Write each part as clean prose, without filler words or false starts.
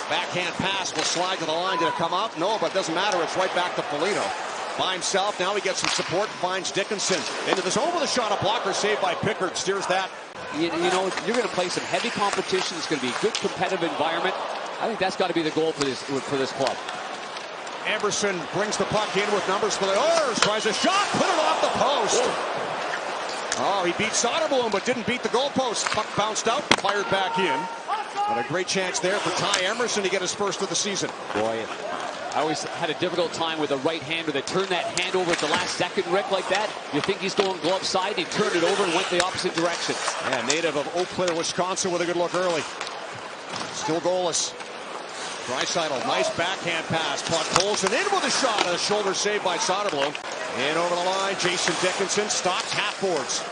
Backhand pass will slide to the line. Did it come up? No, but it doesn't matter. It's right back to Foligno. By himself. Now he gets some support. Finds Dickinson. Into this over the shot. A blocker saved by Pickard. Steers that. You know, you're going to play some heavy competition. It's going to be a good competitive environment. I think that's got to be the goal for this club. Emberson brings the puck in with numbers for the Oilers. Tries a shot. Put it off the post. Oh, he beat Soderblom, but didn't beat the goalpost. Puck bounced out. Fired back in. But a great chance there for Ty Emerson to get his first of the season. Boy, I always had a difficult time with a right-hander that turned that hand over at the last second, Rick, like that. You think he's going glove side, he turned it over and went the opposite direction. Yeah, native of Eau Claire, Wisconsin with a good look early. Still goalless. Draisaitl, nice backhand pass. Podkolzin in with a shot and a shoulder save by Soderblom. In over the line, Jason Dickinson stops half boards.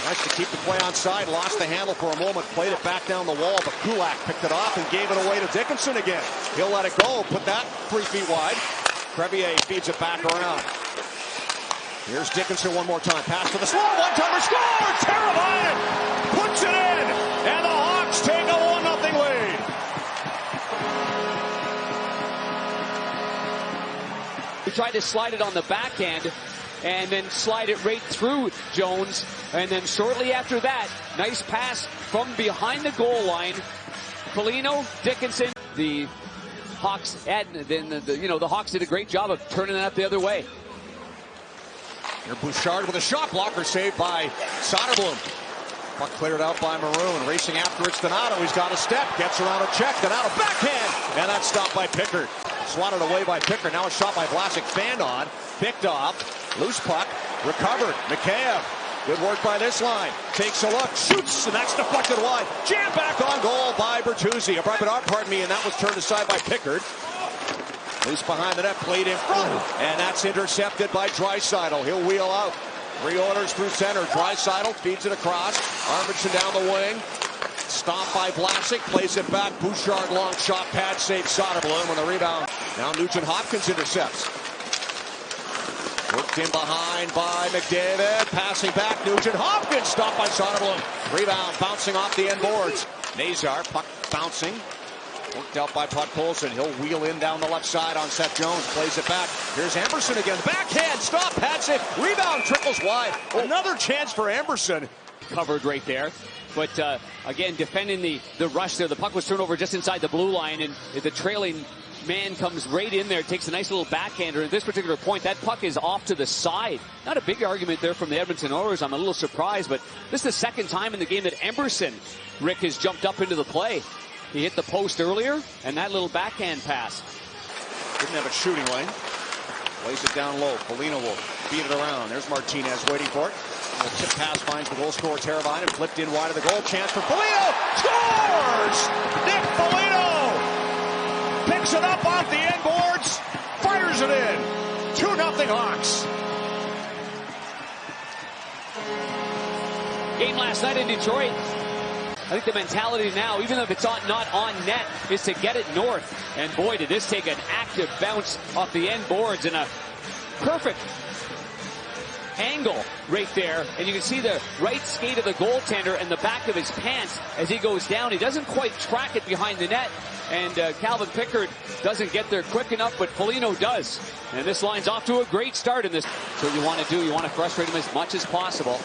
Nice to keep the play on side. Lost the handle for a moment. Played it back down the wall, but Kulak picked it off and gave it away to Dickinson again. He'll let it go. Put that 3 feet wide. Crevier feeds it back around. Here's Dickinson one more time. Pass to the slot. One-timer scores! Teravainen puts it in! And the Hawks take a 1-0 lead. He tried to slide it on the backhand and then slide it right through Jones. And then shortly after that, nice pass from behind the goal line. Foligno, Dickinson, the Hawks, and then the Hawks did a great job of turning that the other way. Here Bouchard with a shot blocker saved by Soderblom. Puck cleared out by Maroon. Racing after it's Donato. He's got a step. Gets around a check. Donato backhand. And that's stopped by Pickard. Swatted away by Pickard. Now a shot by Vlasic. Fanned on. Picked off. Loose puck. Recovered. Mikheyev. Good work by this line. Takes a look. Shoots. And that's deflected wide. Jammed back on goal by Bertuzzi. And that was turned aside by Pickard. Loose behind the net. Played in front. And that's intercepted by Draisaitl. He'll wheel out. 3 Oilers through center. Draisaitl feeds it across. Arvidsson down the wing. Stopped by Vlasic. Plays it back. Bouchard long shot. Pad save Soderblom with a rebound. Now Nugent Hopkins intercepts. Worked in behind by McDavid. Passing back. Nugent Hopkins stopped by Soderblom. Rebound bouncing off the end boards. Nazar puck bouncing. Worked out by Podkolzin. He'll wheel in down the left side on Seth Jones. Plays it back. Here's Emberson again. Backhand. Stop. Pad save. Rebound trickles wide. Another chance for Emberson. Covered right there. But again, defending the rush there. The puck was turned over just inside the blue line, and the trailing man comes right in there, takes a nice little backhander. At this particular point, that puck is off to the side. Not a big argument there from the Edmonton Oilers. I'm a little surprised, but this is the second time in the game that Emberson, Rick, has jumped up into the play. He hit the post earlier, and that little backhand pass. Didn't have a shooting lane. Lays it down low. Foligno will beat it around. There's Martinez waiting for it. The tip pass finds the goal scorer Teravainen. Flipped in wide of the goal. Chance for Foligno. Scores! Nick Foligno picks it up off the end boards. Fires it in. 2-0 Hawks. Game last night in Detroit. I think the mentality now, even if it's not on net, is to get it north. And boy, did this take an active bounce off the end boards and a perfect angle right there. And you can see the right skate of the goaltender and the back of his pants as he goes down. He doesn't quite track it behind the net. And Calvin Pickard doesn't get there quick enough, but Foligno does. And this line's off to a great start in this. So what you want to do, you want to frustrate him as much as possible.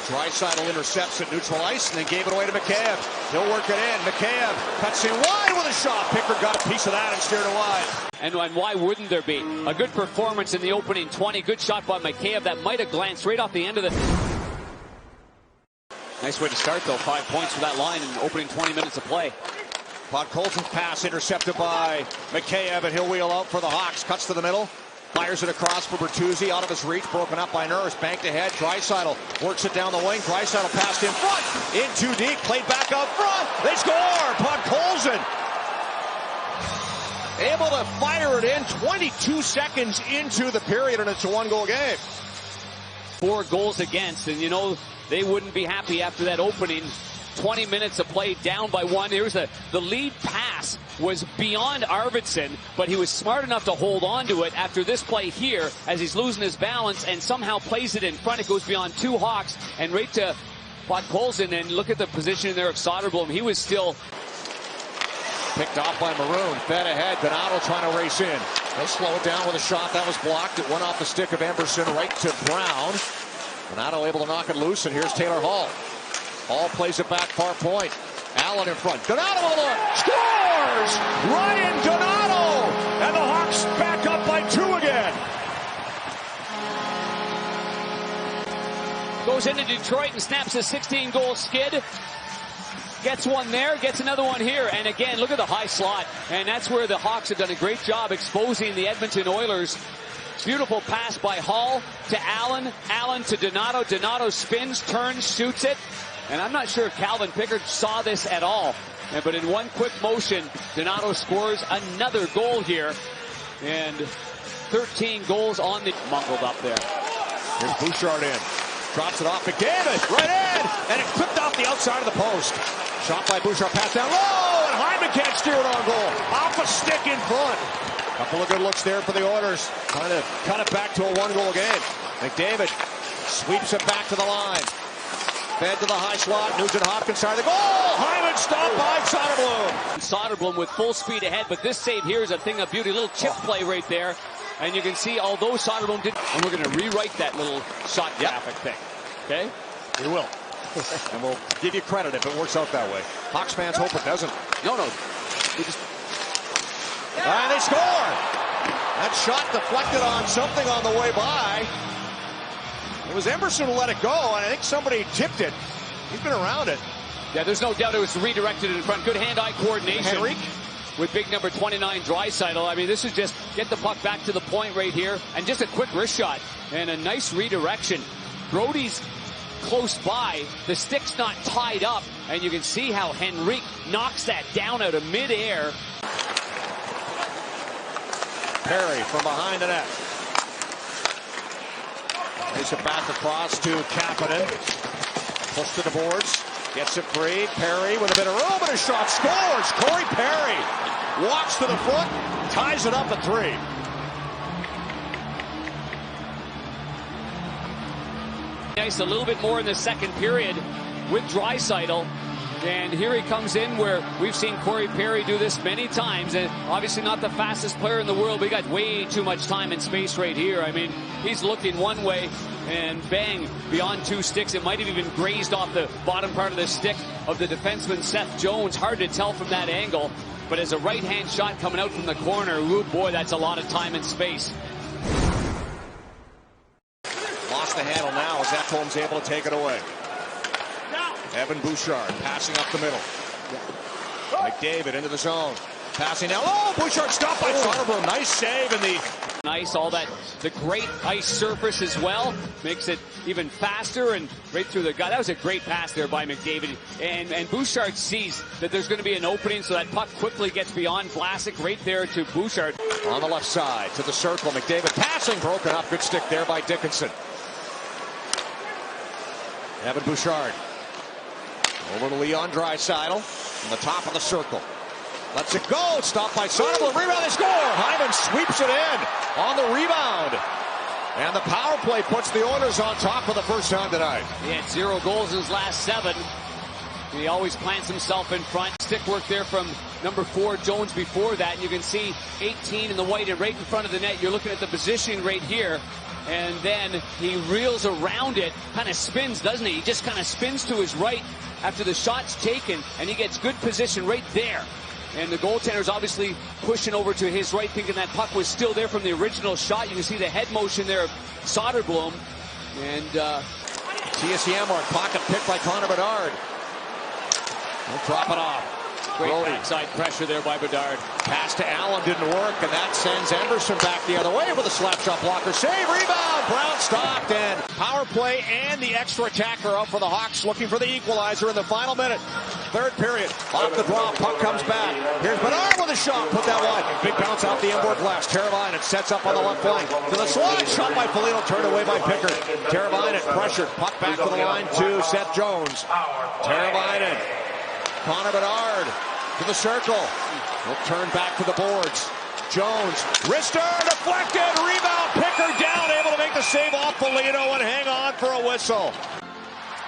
Draisaitl intercepts at neutral ice and then gave it away to Mikheyev. He'll work it in. Mikheyev cuts in wide with a shot. Pickard got a piece of that and steered it wide. And why wouldn't there be? A good performance in the opening 20. Good shot by Mikheyev. That might have glanced right off the end of the... Nice way to start, though. 5 points for that line in the opening 20 minutes of play. Podkolzin's pass intercepted by Mikheyev, and he'll wheel out for the Hawks. Cuts to the middle. Fires it across for Bertuzzi, out of his reach, broken up by Nurse, banked ahead. Draisaitl works it down the wing. Draisaitl passed in front, in too deep, played back up front. They score. Podkolzin able to fire it in 22 seconds into the period, and it's a 1-goal game. 4 goals against, and you know they wouldn't be happy after that opening 20 minutes of play, down by 1. Here's the lead pass was beyond Arvidsson, but he was smart enough to hold on to it after this play here as he's losing his balance and somehow plays it in front. It goes beyond 2 Hawks and right to Podkolzin, and look at the position there of Soderblom. He was still Picked off by Maroon. Fed ahead. Donato trying to race in. They slow it down with a shot. That was blocked. It went off the stick of Emberson right to Brown. Donato able to knock it loose, and here's Taylor Hall. Hall plays it back far point. Allen in front. Donato with a scores! Ryan Donato! And the Hawks back up by 2 again. Goes into Detroit and snaps a 16-goal skid. Gets one there, gets another one here. And again, look at the high slot. And that's where the Hawks have done a great job exposing the Edmonton Oilers. Beautiful pass by Hall to Allen. Allen to Donato. Donato spins, turns, shoots it. And I'm not sure if Calvin Pickard saw this at all. But in one quick motion, Donato scores another goal here. And 13 goals on the bungled up there. Here's Bouchard in. Drops it off McDavid. Right in. And it clipped off the outside of the post. Shot by Bouchard. Pass down low. And Hyman can't steer it on goal. Off a stick in front. Couple of good looks there for the Oilers. Trying to cut it back to a 1-goal game. McDavid sweeps it back to the line. Fed to the high slot. Nugent Hopkins side of the goal. Hyman stopped by Soderblom. Soderblom with full speed ahead, but this save here is a thing of beauty. Little chip play right there. And you can see, although Soderblom did, and we're going to rewrite that little shot graphic thing. Okay? We will. And we'll give you credit if it works out that way. Hawks fans hope it doesn't. No. And they score! That shot deflected on something on the way by. It was Emberson who let it go, and I think somebody tipped it. He's been around it. Yeah, there's no doubt it was redirected in front. Good hand-eye coordination. Henrik with big number 29 Draisaitl. I mean, this is just get the puck back to the point right here, and just a quick wrist shot and a nice redirection. Brody's close by. The stick's not tied up, and you can see how Henrik knocks that down out of midair. Perry from behind the net. Plays it back across to Kapanen. Push to the boards. Gets it free. Perry with a bit of room, and a shot scores. Corey Perry walks to the foot, ties it up at 3. Nice, a little bit more in the second period with Draisaitl. And here he comes in where we've seen Corey Perry do this many times. And obviously not the fastest player in the world, but he got way too much time and space right here. I mean, he's looking one way and bang, beyond 2 sticks. It might have even grazed off the bottom part of the stick of the defenseman Seth Jones. Hard to tell from that angle. But as a right-hand shot coming out from the corner, ooh boy, that's a lot of time and space. Lost the handle now as Ekholm's able to take it away. Evan Bouchard passing up the middle. McDavid into the zone. Passing now. Oh, Bouchard stopped by Soderblom. Nice save in the... Nice, all that, the great ice surface as well. Makes it even faster and right through the gut. That was a great pass there by McDavid. And Bouchard sees that there's going to be an opening, so that puck quickly gets beyond Vlasic right there to Bouchard. On the left side to the circle. McDavid passing. Broken up. Good stick there by Dickinson. Evan Bouchard. Over to Leon Draisaitl on the top of the circle. Lets it go. Stopped by Soderblom. Rebound. They score. Hyman sweeps it in on the rebound. And the power play puts the Oilers on top for the first time tonight. He had 0 goals in his last 7. He always plants himself in front. Stick work there from number 4, Jones, before that. And you can see 18 in the white and right in front of the net. You're looking at the position right here. And then he reels around it, kind of spins, doesn't he? He just kind of spins to his right after the shot's taken, and he gets good position right there. And the goaltender's obviously pushing over to his right, thinking that puck was still there from the original shot. You can see the head motion there of Soderblom. And TSC Amark, pocket picked by Connor Bedard. He'll drop it off. Great backside pressure there by Bedard. Pass to Allen didn't work, and that sends Emberson back the other way with a slap shot blocker. Save, rebound, Brown stopped, and power play and the extra attacker up for the Hawks, looking for the equalizer in the final minute. Third period, off the draw, puck comes back. Here's Bedard with a shot, put that wide. Big bounce off the inboard glass. Teravainen sets up on the left flank. To the slide, shot by Foligno, turned away by Pickard. Teravainen pressured, puck back to the line to Seth Jones. Teravainen. Connor Bedard to the circle. He'll turn back to the boards. Jones, wrister, deflected, rebound, Pickard down, able to make the save off Foligno and hang on for a whistle.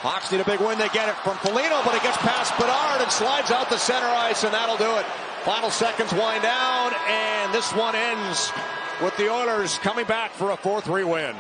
Hawks need a big win. They get it from Foligno, but it gets past Bedard and slides out the center ice, and that'll do it. Final seconds wind down, and this one ends with the Oilers coming back for a 4-3 win.